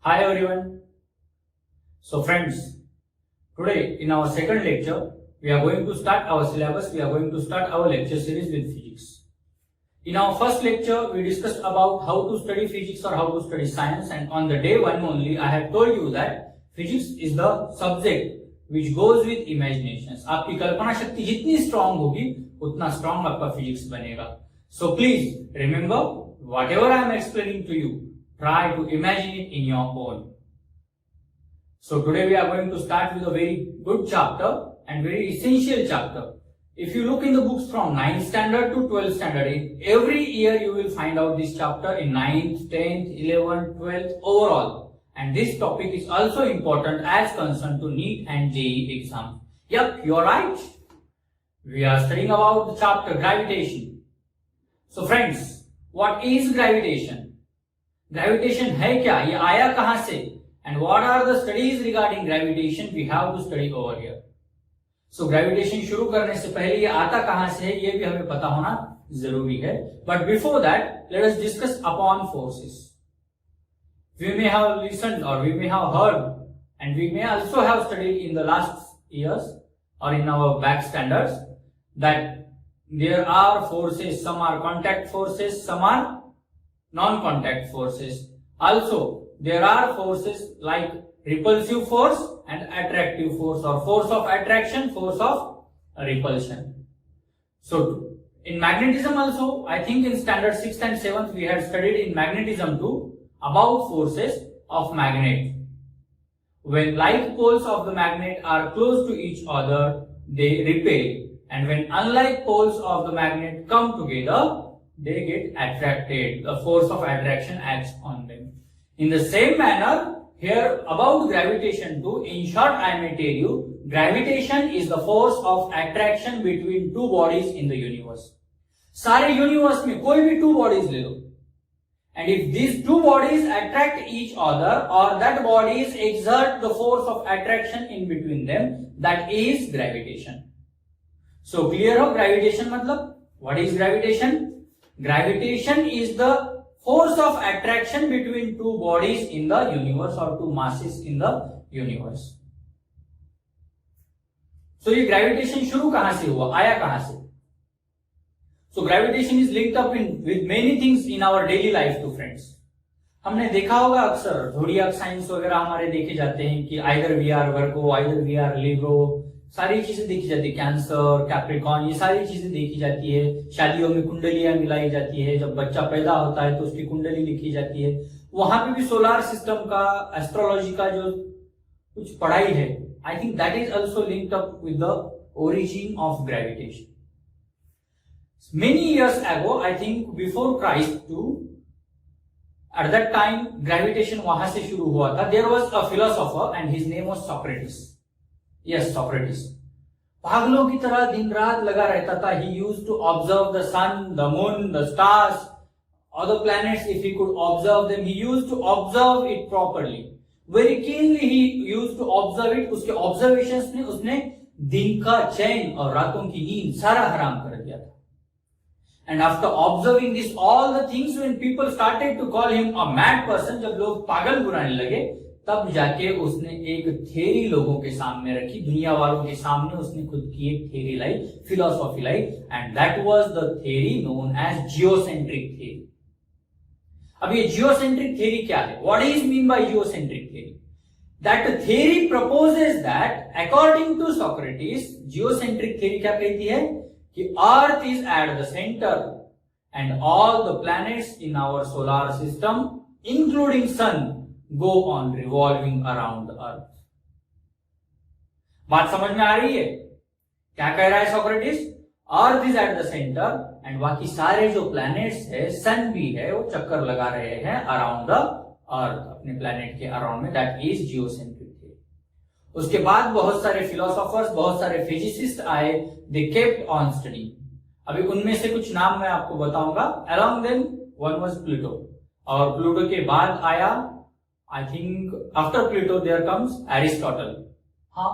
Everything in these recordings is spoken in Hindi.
Hi everyone. So friends, today in our second lecture, we are going to start our syllabus. We are going to start our lecture series with physics. In our first lecture, we discussed about how to study physics or how to study science, and on the day one only, I have told you that physics is the subject which goes with imaginations. आपकी कल्पना शक्ति जितनी strong होगी, उतना strong आपका physics बनेगा. So please remember whatever I am explaining to you, try to imagine it in your own. So today we are going to start with a very good chapter and very essential chapter. If you look in the books from 9th standard to 12th standard, every year you will find out this chapter in 9th, 10th, 11th, 12th overall. And this topic is also important as concerned to NEET and JEE exam. Yep, you are right. We are studying about the chapter gravitation. So friends, what is gravitation? Gravitation है क्या? ये आया कहां से? And what are the studies regarding gravitation we have to study over here? So gravitation शुरू करने से पहले ये आता कहां से है, ये भी हमें पता होना जरूरी है. But before that, let us discuss upon forces. We may have listened or we may have heard and we may also have studied in the last years or in our back standards that there are forces. Some are contact forces, some are non-contact forces. Also, there are forces like repulsive force and attractive force, or force of attraction, force of repulsion. So, in magnetism also, I think in standard 6th and 7th we had studied in magnetism too about forces of magnet. When like poles of the magnet are close to each other, they repel, and when unlike poles of the magnet come together, they get attracted. The force of attraction acts on them. In the same manner, here about gravitation too, in short I may tell you, gravitation is the force of attraction between two bodies in the universe. सारे universe में कोई भी two bodies ले लो, and if these two bodies attract each other or that bodies exert the force of attraction in between them, that is gravitation. So clear हो gravitation मतलब? What is gravitation? Gravitation is the force of attraction between two bodies in the universe or two masses in the universe. So ये gravitation शुरू कहां से हुआ, आया कहां से? So gravitation is linked up with many things in our daily life to friends. हमने देखा होगा अक्सर zodiac signs वगैरह हमारे देखे जाते हैं कि either we are Virgo, either we are Libra, सारी चीजें देखी जाती है. कैंसर, कैप्रिकॉर्न, ये सारी चीजें देखी जाती है. शादियों में कुंडलियां मिलाई जाती है. जब बच्चा पैदा होता है तो उसकी कुंडली लिखी जाती है. वहां पे भी सोलार सिस्टम का, एस्ट्रोलॉजी का जो कुछ पढ़ाई है, I think that is also linked up with the origin of gravitation. Many years ago, I think before Christ too, at that time gravitation वहां से शुरू हुआ था. There was a philosopher and his name was Socrates. Yes, Socrates. पागलों की तरह दिन रात लगा रहता था. He used to observe the sun, the moon, the stars, other planets. If he could observe them, he used to observe it properly. Very keenly he used to observe it. उसके observations ने उसने दिन का चैन और रातों की नींद सारा हराम कर दिया था. And after observing this, all the things, when people started to call him a mad person, जब लोग पागल बुलाने लगे, तब जाके उसने एक थ्योरी लोगों के सामने रखी, दुनिया वालों के सामने उसने खुद की एक theory lie, philosophy lie, and that was the theory known as geocentric theory. अब ये geocentric theory क्या है? What is mean by geocentric theory? That theory proposes that according to Socrates, geocentric theory क्या कहती है कि Earth is at the center and all the planets in our solar system, including Sun, go on revolving around the Earth. बात समझ में आ रही है? क्या कह रहा है Socrates? Earth is at the center and बाकी सारे जो planets है, Sun भी है, वो चक्कर लगा रहे हैं around the Earth, अपने planet के around में. That is geocentric. उसके बाद बहुत सारे फिलोसोफर्स, बहुत सारे फिजिसिस्ट आए. They kept on study. अभी उनमें से कुछ नाम मैं आपको बताऊंगा. Along them one was Pluto, और प्लूटो के बाद आया, I think after Pluto there comes Aristotle. हाँ,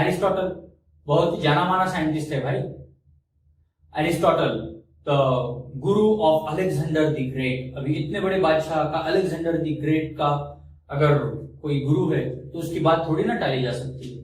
एरिस्टोटल बहुत जाना माना साइंटिस्ट है भाई. Aristotle the guru of Alexander the Great. अभी इतने बड़े बादशाह का, अलेक्जेंडर द ग्रेट का अगर कोई गुरु है तो उसकी बात थोड़ी ना टाली जा सकती है।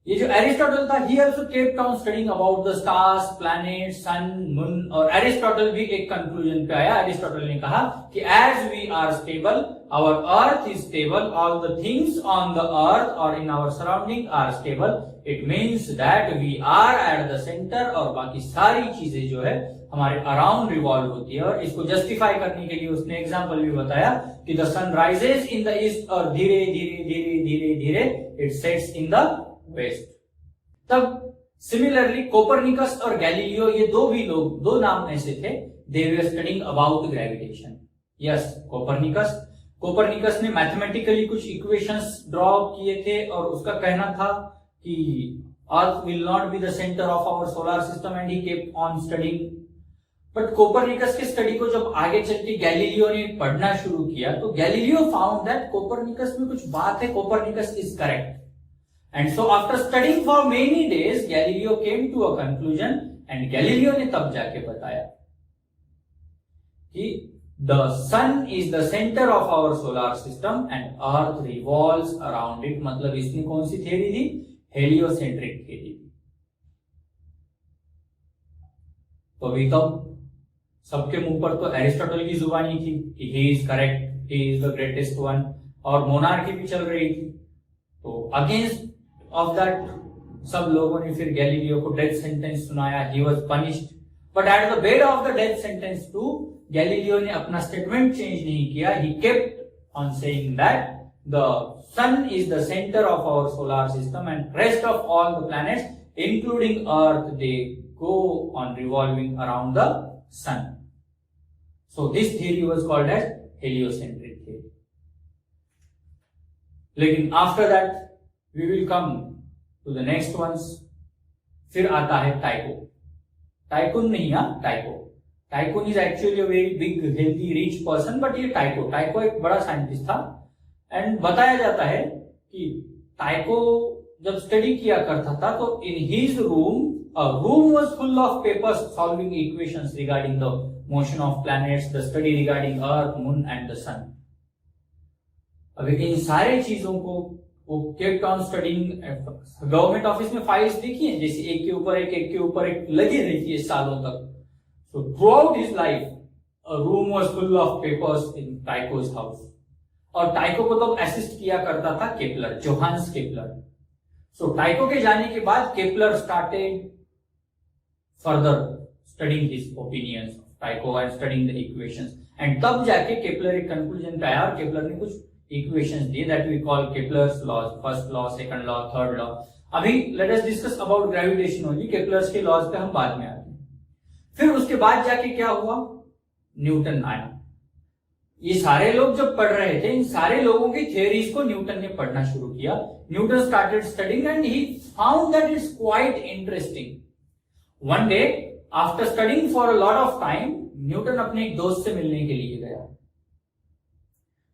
ये जो एरिस्टोटल था, he also kept on studying about the stars, planets, sun, moon, और एरिस्टोटल भी एक कंक्लूजन पे आया। एरिस्टोटल ने कहा कि as we are stable, our earth is stable, all the things on the earth or in our surrounding are stable, it means that we are at the center, और बाकी सारी चीजें जो है हमारे अराउंड रिवॉल्व होती है। और इसको जस्टिफाई करने के लिए उसने एग्जाम्पल भी बताया कि the sun rises in the east, और धीरे धीरे धीरे धीरे धीरे it sets in the west. तब सिमिलरली कोपरनिकस और गैलीलियो, ये दो नाम ऐसे थे, they were studying about gravitation. Yes, Copernicus ने मैथमेटिकली कुछ इक्वेशंस ड्रॉ किए थे और उसका कहना था कि earth will not be the centre of our solar system and he kept on studying. But Copernicus के स्टडी को जब आगे चल के गैलीलियो ने पढ़ना शुरू किया तो गैलीलियो फाउंड दैट कोपरनिकस में कुछ बात है, Copernicus is correct. And so after studying for many days, Galileo came to a conclusion, and Galileo ने तब जाके बताया कि the sun is the center of our solar system and earth revolves around it। मतलब इसने कौन सी थ्योरी दी? Heliocentric theory. तो अभी तक सबके मुंह पर तो एरिस्टोटल की जुबानी थी कि he is correct, he is the greatest one, और मोनार्की भी चल रही थी। तो अगेंस्ट ऑफ दैट सब लोगों ने फिर गैलीलियो को डेथ सेंटेंस सुनाया। He was punished, but at the bed of the death sentence to Galileo ने अपना स्टेटमेंट चेंज नहीं किया। He kept on saying that the sun is the centre of our solar system and rest of all the planets including earth they go on revolving around the sun. So this theory was called as heliocentric theory. लेकिन after that we will come to the next ones। फिर आता है टाइको। टाइकुन नहीं, Tycho. Tycoon is actually a very big healthy rich person, but ये टाइको एक बड़ा साइंटिस्ट था। एंड बताया जाता है कि टाइको जब स्टडी किया करता था तो in his room a room was full of papers solving equations regarding the motion of planets, the study regarding earth, moon and the sun। अब इन सारे चीजों को वो kept on studying. Government office में फाइल्स देखी है, जैसे एक के ऊपर एक लगी रहती है सालों तक। So throughout his life a room was full of papers in Tycho's house. और टाइको को तो असिस्ट किया करता था Kepler, Johannes Kepler. So Tycho के जाने के बाद Kepler started further studying his opinions of Tycho and studying the equations. And तब जाके केपलर एक कंक्लूजन पे आया और केपलर ने कुछ इक्वेशंस दिए that we call Kepler's laws, first law, second law, third law. अभी let us discuss about gravitation only. Kepler's के लॉज पे हम बाद में आते हैं। फिर उसके बाद जाके क्या हुआ? न्यूटन आया। ये सारे लोग जब पढ़ रहे थे, इन सारे लोगों की थ्योरीज को न्यूटन ने पढ़ना शुरू किया। Newton started studying and he found that it's quite interesting. One day after studying for a lot of time, Newton अपने एक दोस्त से मिलने के लिए गया।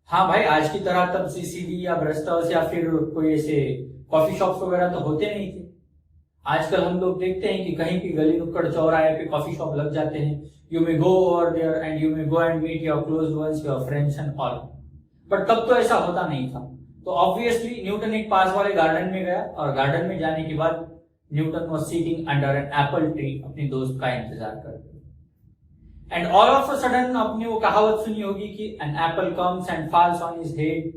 हाँ भाई, आज की तरह तब सीसीडी या ब्रस्ट हाउस या फिर कोई ऐसे कॉफी शॉप्स वगैरह तो होते नहीं थे। आजकल हम लोग देखते हैं कि कहीं भी गली नुक्कड़ चौराहे पे कॉफी शॉप लग जाते हैं। You may go over there and you may go and meet your closed ones, your friends and all. But तब तो ऐसा होता नहीं था। तो ऑब्वियसली न्यूटन एक पास वाले गार्डन में गया और गार्डन में जाने के बाद Newton was sitting under an apple tree, अपने दोस्त का इंतजार करते। And all of a sudden आपने वो कहावत सुनी होगी कि an apple comes and falls on his head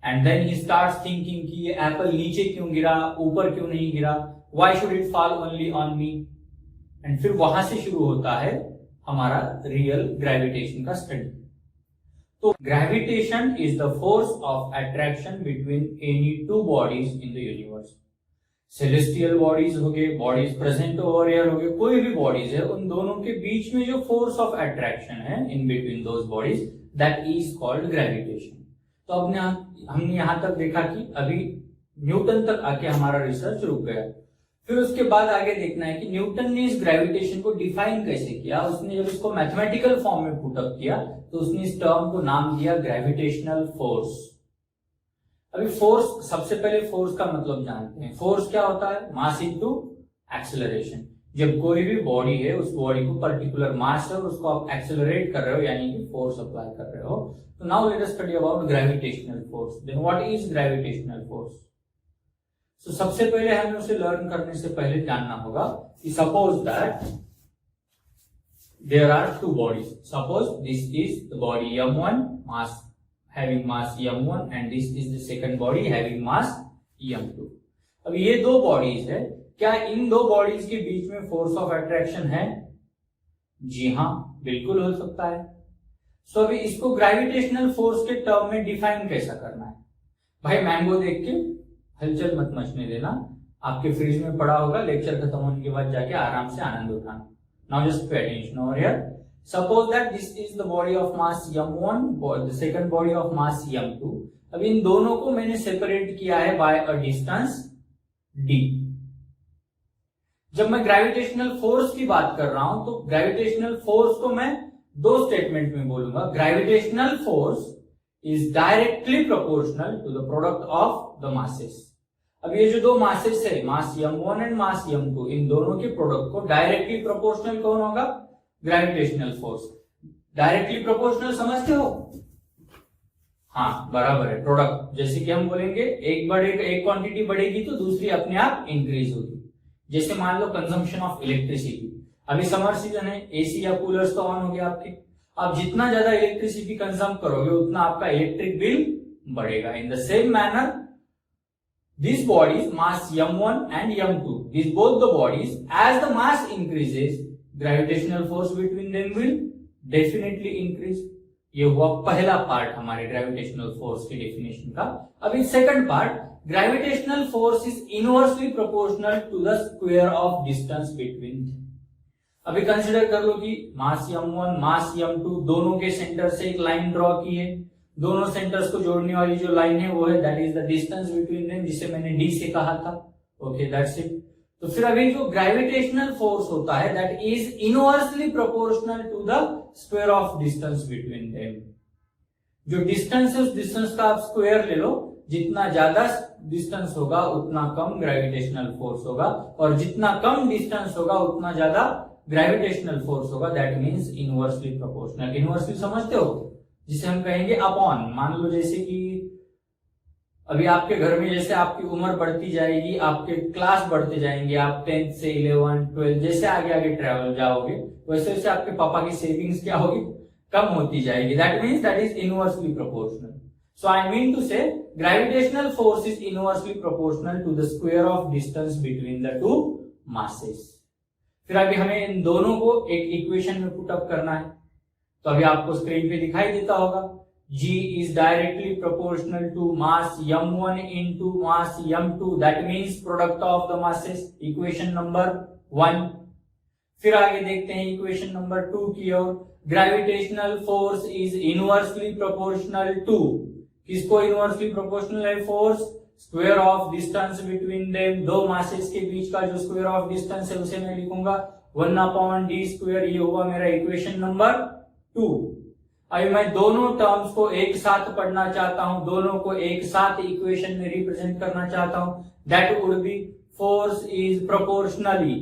and then he starts thinking कि ये एप्पल नीचे क्यों गिरा, ऊपर क्यों नहीं गिरा, why should it fall only on me. And फिर वहां से शुरू होता है हमारा रियल ग्रेविटेशन का स्टडी। तो gravitation is the force of attraction between any two bodies in the universe. Celestial bodies हो गए, बॉडीज प्रेजेंट ओवर हियर हो गए, कोई भी बॉडीज है, उन दोनों के बीच में जो फोर्स ऑफ अट्रैक्शन है in between those bodies, that is called gravitation. तो हमने यहां तक देखा कि अभी न्यूटन तक आके हमारा रिसर्च रुक गया। फिर उसके बाद आगे देखना है कि न्यूटन ने इस ग्रेविटेशन को डिफाइन कैसे किया। उसने जब इसको मैथमेटिकल फॉर्म में पुटअप किया तो उसने इस टर्म को नाम दिया ग्रेविटेशनल फोर्स। अभी फोर्स, सबसे पहले फोर्स का मतलब जानते हैं। फोर्स क्या होता है? Mass into acceleration. जब कोई भी बॉडी है, उस बॉडी को पर्टिकुलर मास है और उसको आप एक्सेलरेट कर रहे हो यानी कि फोर्स अप्लाई कर रहे हो, तो now let us study about gravitational force. Then what is gravitational force? So सबसे पहले हमें उसे लर्न करने से पहले जानना होगा कि suppose that there are two bodies. Suppose this is the body M1 mass having mass M1 and this is the second body having mass M2. अब ये दो बॉडीज है, क्या इन दो बॉडीज के बीच में फोर्स ऑफ अट्रैक्शन है? जी हाँ, बिल्कुल हो सकता है। सो अभी इसको ग्रेविटेशनल फोर्स के टर्म में डिफाइन कैसा करना है? भाई मैंगो देख के हलचल मत मचने देना, आपके फ्रिज में पड़ा होगा, लेक्चर खत्म होने के बाद जाके आराम से आनंद उठाना। Now just pay attention over here. Suppose that this is the body of mass M1 और the second body of mass M2। अब इन दोनों को मैंने सेपरेट किया है बाय अ डिस्टेंस d। जब मैं ग्रेविटेशनल फोर्स की बात कर रहा हूं तो ग्रेविटेशनल फोर्स को मैं दो स्टेटमेंट में बोलूंगा। Gravitational force is directly proportional to the product of the masses. अब ये जो दो मासेस है, मास M1 एंड मास M2, इन दोनों के प्रोडक्ट को डायरेक्टली प्रोपोर्शनल कौन होगा? Gravitational force. डायरेक्टली प्रोपोर्शनल समझते हो? हाँ, बराबर है। प्रोडक्ट जैसे कि हम बोलेंगे एक क्वांटिटी बढ़ेगी तो दूसरी अपने आप इंक्रीज होगी। जैसे मान लो कंजम्पशन ऑफ इलेक्ट्रिसिटी, अभी समर सीजन है, एसी या कूलर्स तो ऑन हो गया आपके, आप जितना ज्यादा इलेक्ट्रिसिटी कंज्यूम करोगे उतना आपका इलेक्ट्रिक बिल बढ़ेगा। In the same manner these bodies mass M1 and M2, these both the bodies, as the mass increases gravitational force between them will definitely increase। ये हुआ पहला पार्ट हमारे ग्रेविटेशनल फोर्स की डेफिनेशन का। अभी second part, gravitational force is inversely proportional to the square of distance between. अभी कंसिडर कर लो कि मास M1 मास M2 दोनों के सेंटर से एक लाइन ड्रॉ की है, दोनों सेंटर्स को जोड़ने वाली जो लाइन है वो है that is the distance between them, जिसे मैंने डी से कहा था। Okay, that's it. तो फिर अभी जो ग्रेविटेशनल फोर्स होता है that is inversely proportional to the square of distance between them. जो डिस्टेंस है उस डिस्टेंस का आप स्क्वायर ले लो, जितना ज्यादा डिस्टेंस होगा उतना कम ग्रेविटेशनल फोर्स होगा, और जितना कम डिस्टेंस होगा उतना ज्यादा ग्रेविटेशनल फोर्स होगा। That means inversely proportional. Inversely समझते हो? जिसे हम कहेंगे अपॉन। मान लो जैसे कि अभी आपके घर में जैसे आपकी उम्र बढ़ती जाएगी, आपके क्लास बढ़ते जाएंगे, आप 10th से 11, 12 जैसे आगे आगे ट्रेवल जाओगे वैसे वैसे आपके पापा की सेविंग्स क्या होगी? कम होती जाएगी। That means that is inversely proportional. So I mean to say gravitational force is inversely proportional to the square of distance between the two masses. फिर अभी हमें इन दोनों को एक इक्वेशन में पुट अप करना है, तो अभी आपको स्क्रीन पे दिखाई देता होगा G is directly proportional to mass M1 into mass M2, that means product of the masses, equation number 1। फिर आगे देखते हैं इक्वेशन नंबर 2 की ओर। Gravitational force is inversely proportional to, किसको इनवर्सली प्रोपोर्शनल है? Force square of distance between them. दो मासेस के बीच का जो स्क्वायर ऑफ डिस्टेंस है उसे मैं लिखूंगा 1/d²। ये हुआ मेरा इक्वेशन नंबर 2। अभी मैं दोनों टर्म्स को एक साथ पढ़ना चाहता हूं, दोनों को एक साथ इक्वेशन में रिप्रेजेंट करना चाहता हूं। That would be force is proportionally,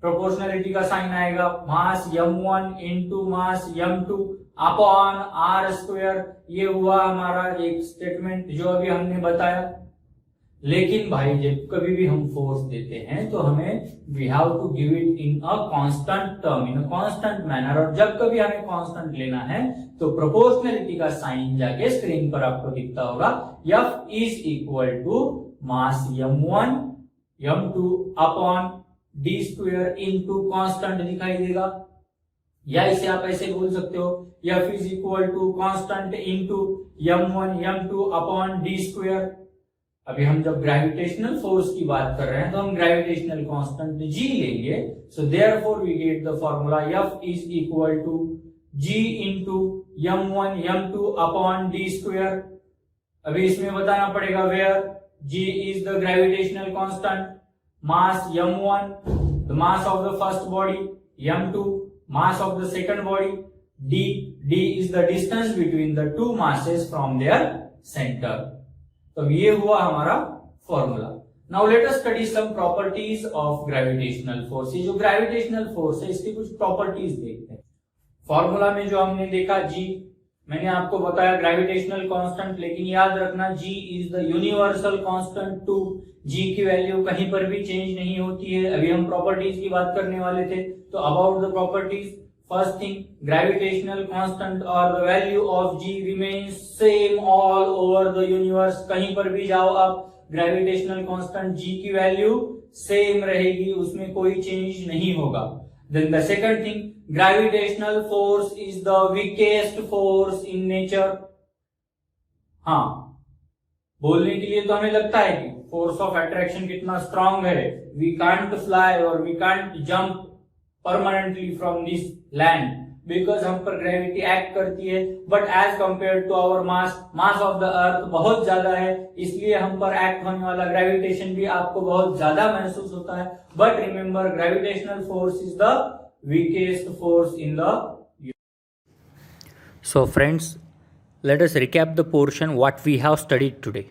proportionality का साइन आएगा मास M1 into mass M2 upon r²। ये हुआ हमारा एक स्टेटमेंट जो अभी हमने बताया। लेकिन भाई जब कभी भी हम फोर्स देते हैं तो हमें we have to give it in a constant term, in a constant manner. और जब कभी हमें कांस्टेंट लेना है तो प्रोपोर्शनलिटी का साइन जाके स्क्रीन पर आपको दिखता होगा। F is equal to mass M1 M2 upon d² into constant दिखाई देगा, या इसे आप ऐसे बोल सकते हो F is equal to constant into M1 M2 upon d²। अभी हम जब ग्रेविटेशनल फोर्स की बात कर रहे हैं तो हम ग्रेविटेशनल कांस्टेंट G लेंगे। So therefore we get the formula F is equal to G into M1 M2 upon d²। अभी इसमें बताना पड़ेगा where G is the gravitational constant, mass M1 the mass of the first body, M2 mass of the second body, D is the distance between the two masses from their centre. तो ये हुआ हमारा formula. Now let us study some properties of gravitational force. ये जो ग्रेविटेशनल फोर्स है इसकी कुछ प्रॉपर्टीज देखते हैं। फॉर्मूला में जो हमने देखा G मैंने आपको बताया ग्रेविटेशनल कांस्टेंट, लेकिन याद रखना G is the universal constant too, G की वैल्यू कहीं पर भी चेंज नहीं होती है। अभी हम प्रॉपर्टीज की बात करने वाले थे, तो about the properties, first thing, gravitational constant और the value of G remains same all over the universe. कहीं पर भी जाओ आप, ग्रेविटेशनल कांस्टेंट G की वैल्यू सेम रहेगी, उसमें कोई चेंज नहीं होगा। Then the second thing, gravitational force is the weakest force in nature. हाँ, बोलने के लिए तो हमें लगता है कि फोर्स ऑफ अट्रैक्शन कितना स्ट्रांग है, वी कांट फ्लाई और we can't jump permanently from this land, because हम पर ग्रेविटी एक्ट करती है, but as compare to our mass of the earth बहुत ज्यादा है, इसलिए हम पर एक्ट होने वाला ग्रेविटेशन भी आपको बहुत ज्यादा महसूस होता है। But remember, gravitational force is the weakest force in the. So friends, let us recap the portion what we have studied today.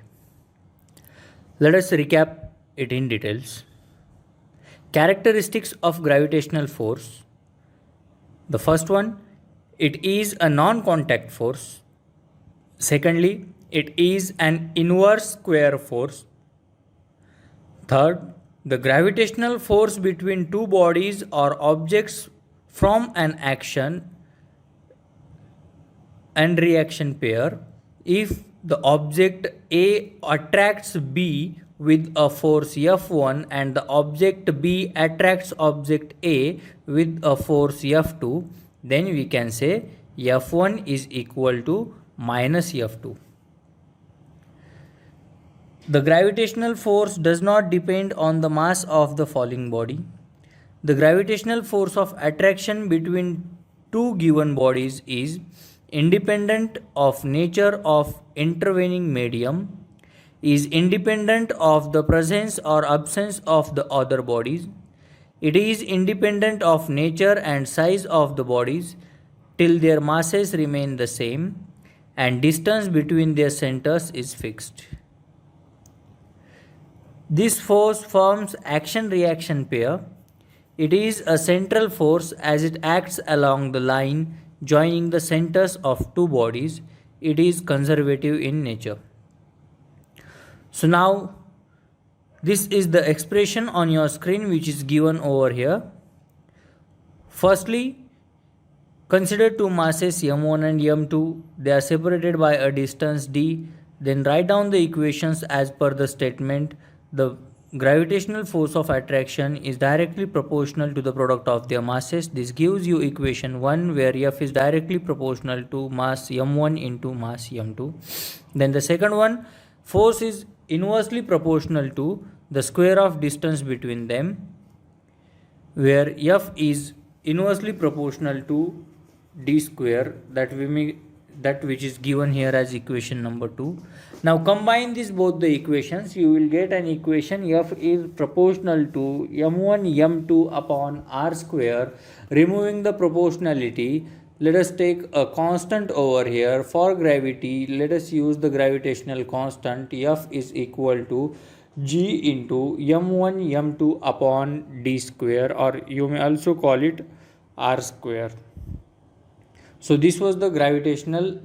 Let us recap it in details. Characteristics of gravitational force. The first one, it is a non-contact force. Secondly, it is an inverse square force. Third, the gravitational force between two bodies or objects from an action and reaction pair. If the object A attracts B with a force F1 and the object B attracts object A with a force F2, then we can say F1 is equal to minus F2. The gravitational force does not depend on the mass of the falling body. The gravitational force of attraction between two given bodies is independent of nature of intervening medium, is independent of the presence or absence of the other bodies. It is independent of nature and size of the bodies till their masses remain the same and distance between their centers is fixed. This force forms action-reaction pair. It is a central force as it acts along the line joining the centers of two bodies. It is conservative in nature. So now this is the expression on your screen which is given over here. Firstly, consider two masses m1 and m2. They are separated by a distance d. Then write down the equations as per the statement. The gravitational force of attraction is directly proportional to the product of their masses. This gives you equation 1 where F is directly proportional to mass m1 into mass m2. Then the second one, force is inversely proportional to the square of distance between them, where F is inversely proportional to d square, that which is given here as equation number 2. Now combine both the equations, you will get an equation F is proportional to m1 m2 upon r square. Removing the proportionality, let us take a constant over here. For gravity, let us use the gravitational constant. F is equal to G into m1 m2 upon d square, or you may also call it r square. So this was the gravitational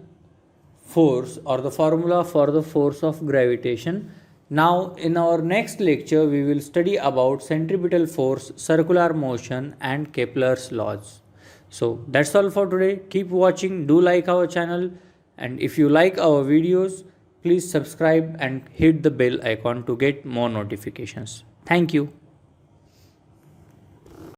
force or the formula for the force of gravitation. Now in our next lecture we will study about centripetal force, circular motion and Kepler's laws. So that's all for today. Keep watching, do like our channel, and if you like our videos, please subscribe and hit the bell icon to get more notifications. Thank you.